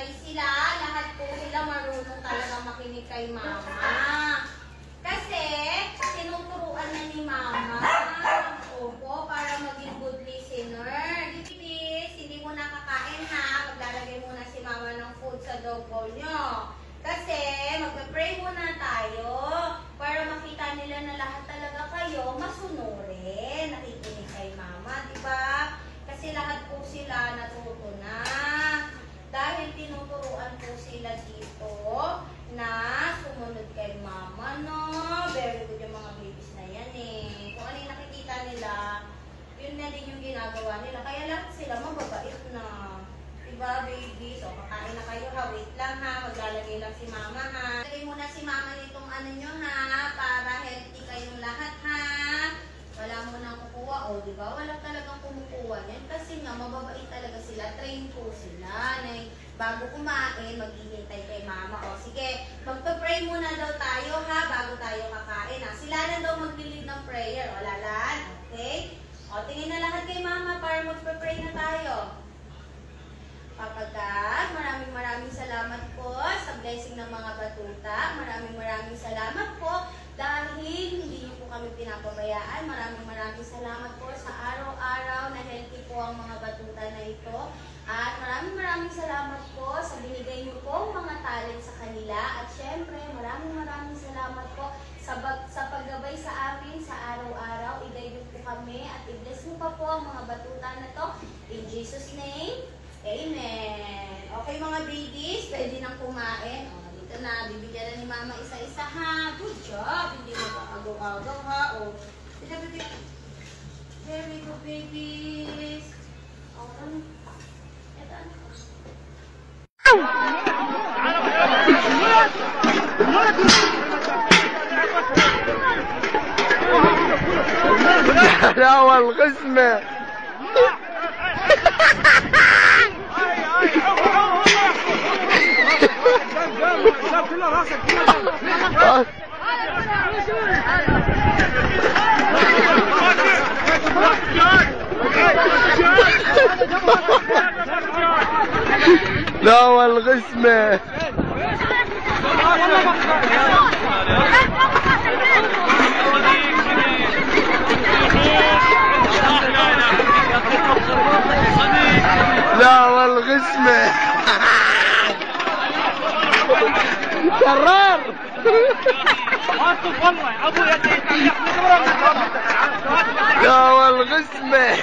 maghihintay sila. Lahat po sila marunong talaga makinig kay mama. Kasi, tinuturuan na ni mama. Opo, para maging good listener. Please, hindi mo nakakain ha. Maglalagay muna si mama ng food sa dog bowl nyo. Kasi, magpe-pray muna tayo para makita nila na lahat talaga kayo masunurin. Nakikinig kay mama, diba? Kasi lahat po sila natuto na. Dahil tinuturuan po sila dito na sumunod kay mama, no? Very good yung mga babies na yan eh. Kung ano yung nakikita nila, yun na din yung ginagawa nila. Kaya lahat sila mababait na. Diba, babies? O, kakain na kayo ha. Wait lang ha. Maglalagay lang si mama ha. Lagay muna si mama nitong ano nyo ha. Para healthy kayong lahat ha. Wala mo nang kukuha. O, diba? Wala talagang kumukuha yan. Kasi nga, mababait talaga sila. Train po sila. Na bago kumain, maghihintay kay mama. O, sige. Magpa-pray muna daw tayo ha. Bago tayo kakain ha. Sila na daw mag-lead ng prayer. O, Lalan? Okay? O, tingin na lahat kay mama para magpa-pray na tayo. Papa God, maraming salamat po sa blessing ng mga batuta. Maraming salamat po dahil hindi niyo po kami pinapabayaan. Maraming salamat po sa araw-araw na healthy po ang mga batuta na ito. At maraming salamat po sa binigay niyo pong mga talent sa kanila. At syempre, maraming salamat po sa paggabay sa amin sa araw-araw. I-guide po kami at i-bless mo pa po ang mga batuta na to. In Jesus' name, Amen. Okay mga babies, pwede nang kumain. O, dito na, bibigyan na ni mama isa-isa ha. Good job. Hindi mo pa agaw-agaw ha. O, very good babies. O, ano? Ito ano? حلاوة القسمة لا والغسمة لا والغسمة كرار لا والغسمة